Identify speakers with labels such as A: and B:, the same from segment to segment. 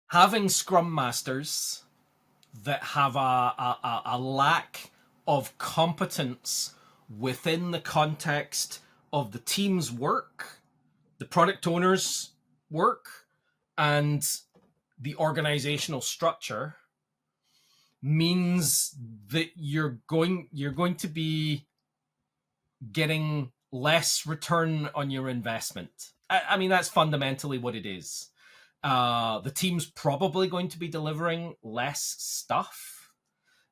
A: Having Scrum Masters that have a lack of competence within the context of the team's work, the product owner's work, and the organizational structure means that you're going to be getting less return on your investment. I mean, that's fundamentally what it is. The team's probably going to be delivering less stuff.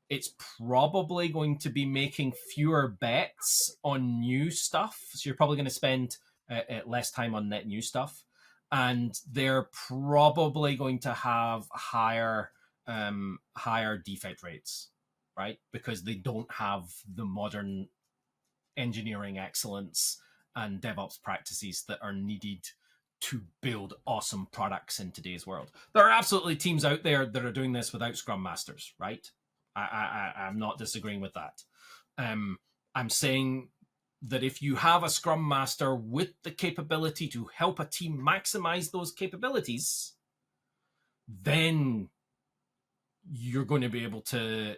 A: It's probably going to be making fewer bets on new stuff. So you're probably going to spend less time on net new stuff. And they're probably going to have higher defect rates, right? Because they don't have the modern engineering excellence and DevOps practices that are needed to build awesome products in today's world. There are absolutely teams out there that are doing this without Scrum Masters, right? I'm not disagreeing with that. I'm saying that if you have a Scrum Master with the capability to help a team maximize those capabilities, then you're going to be able to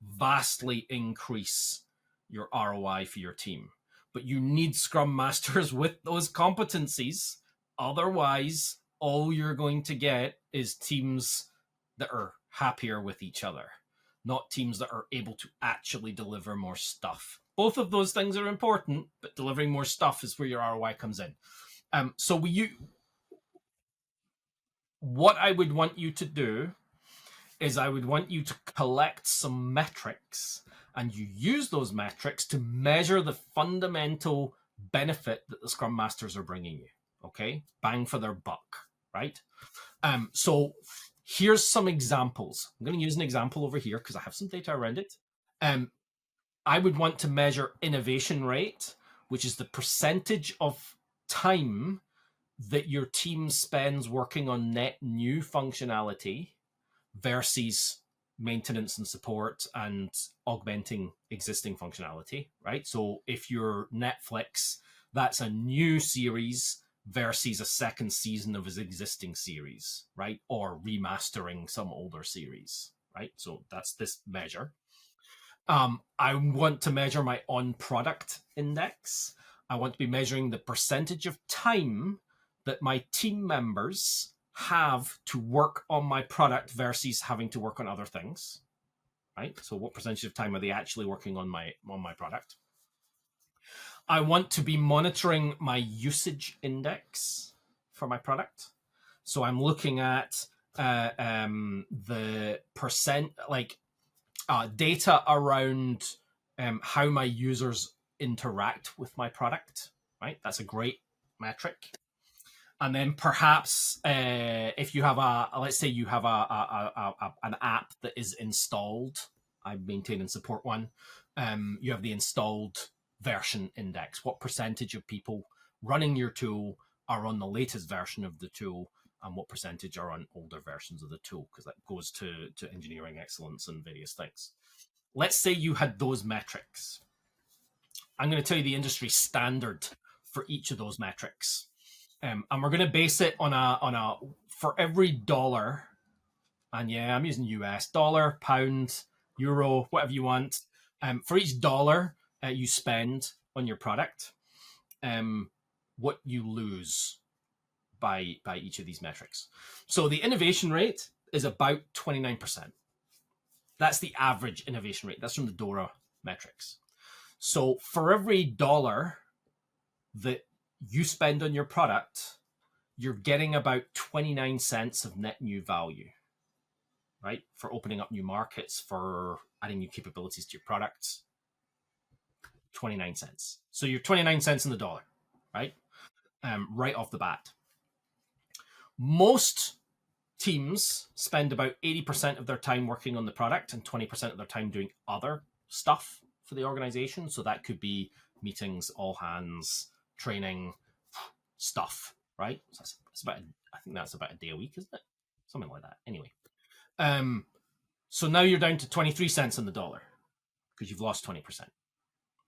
A: vastly increase your ROI for your team. But you need Scrum Masters with those competencies. Otherwise, all you're going to get is teams that are happier with each other, not teams that are able to actually deliver more stuff. Both of those things are important, but delivering more stuff is where your ROI comes in. What I would want you to do is I would want you to collect some metrics, and you use those metrics to measure the fundamental benefit that the Scrum Masters are bringing you. Okay, bang for their buck, right? So here's some examples. I'm going to use an example over here because I have some data around it. I would want to measure innovation rate, which is the percentage of time that your team spends working on net new functionality versus maintenance and support and augmenting existing functionality, right? So if you're Netflix, that's a new series versus a second season of his existing series, right? Or remastering some older series, right? So that's this measure. I want to measure my on-product index. I want to be measuring the percentage of time that my team members have to work on my product versus having to work on other things, right? So what percentage of time are they actually working on my product? I want to be monitoring my usage index for my product. So I'm looking at the percent, data around how my users interact with my product, right? That's a great metric. And then perhaps if you have let's say you have an app that is installed, I maintain and support one, you have the installed version index. What percentage of people running your tool are on the latest version of the tool, and what percentage are on older versions of the tool? Because that goes to engineering excellence and various things. Let's say you had those metrics. I'm going to tell you the industry standard for each of those metrics. And we're going to base it on a for every dollar, and yeah, I'm using US dollar, pound, euro, whatever you want. For each dollar you spend on your product, what you lose by each of these metrics. So the innovation rate is about 29%. That's the average innovation rate. That's from the DORA metrics. So for every dollar that you spend on your product, you're getting about 29 cents of net new value, right? For opening up new markets, for adding new capabilities to your products, 29 cents. So you're 29 cents in the dollar, right? Right off the bat. Most teams spend about 80% of their time working on the product and 20% of their time doing other stuff for the organization. So that could be meetings, all hands, training, stuff, right? So that's about, I think that's about a day a week, isn't it? Something like that. Anyway, so now you're down to 23 cents on the dollar because you've lost 20%,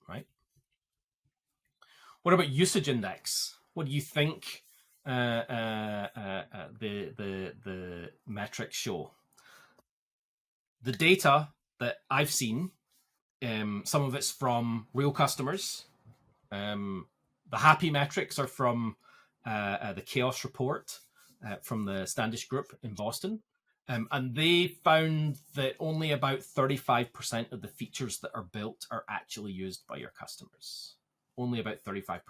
A: right? What about usage index? What do you think the metrics show? The data that I've seen, some of it's from real customers. The happy metrics are from the Chaos Report from the Standish Group in Boston. And they found that only about 35% of the features that are built are actually used by your customers. Only about 35%.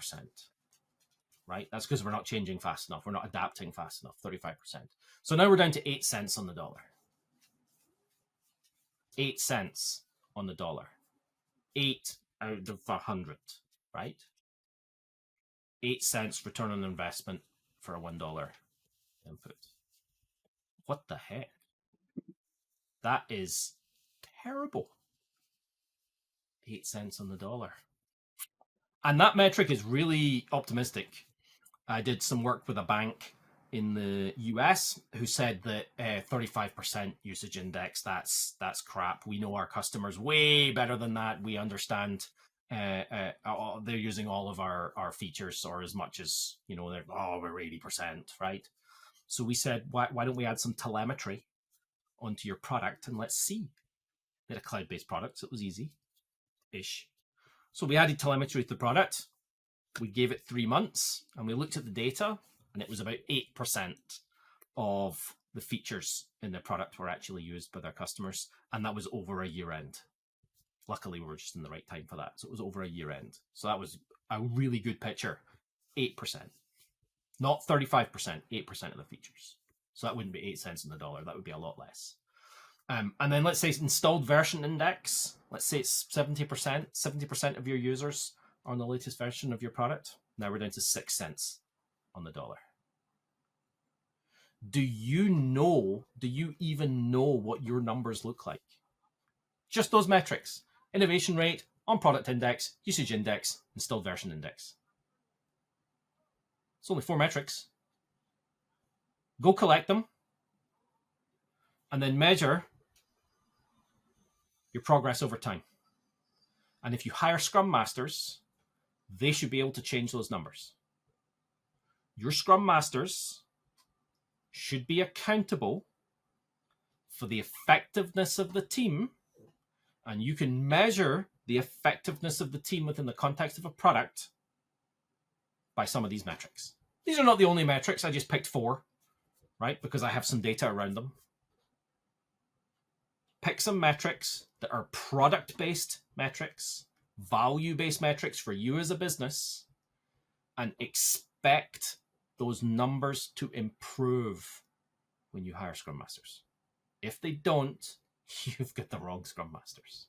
A: Right? That's because we're not changing fast enough. We're not adapting fast enough, 35%. So now we're down to 8 cents on the dollar. 8 cents on the dollar. 8 out of 100, right? 8 cents return on investment for a $1 input. What the heck? That is terrible. 8 cents on the dollar. And that metric is really optimistic. I did some work with a bank in the US who said that 35% usage index, that's crap. We know our customers way better than that. We understand they're using all of our features, or as much as, you know, we're 80%, right? So we said, why don't we add some telemetry onto your product and let's see. They had a cloud-based product, so it was easy-ish. So we added telemetry to the product. We gave it 3 months and we looked at the data, and it was about 8% of the features in the product were actually used by their customers. And that was over a year end. Luckily, we were just in the right time for that. So it was over a year end. So that was a really good picture. 8%. Not 35%, 8% of the features. So that wouldn't be 8 cents on the dollar. That would be a lot less. And then let's say installed version index. Let's say it's 70%. 70% of your users are on the latest version of your product. Now we're down to 6 cents on the dollar. Do you even know what your numbers look like? Just those metrics. Innovation rate, on product index, usage index, installed version index. It's only 4 metrics. Go collect them and then measure your progress over time. And if you hire Scrum Masters, they should be able to change those numbers. Your Scrum Masters should be accountable for the effectiveness of the team, and you can measure the effectiveness of the team within the context of a product by some of these metrics. These are not the only metrics. I just picked 4, right? Because I have some data around them. Pick some metrics that are product-based metrics, value-based metrics for you as a business, and expect those numbers to improve when you hire Scrum Masters. If they don't, you've got the wrong Scrum Masters.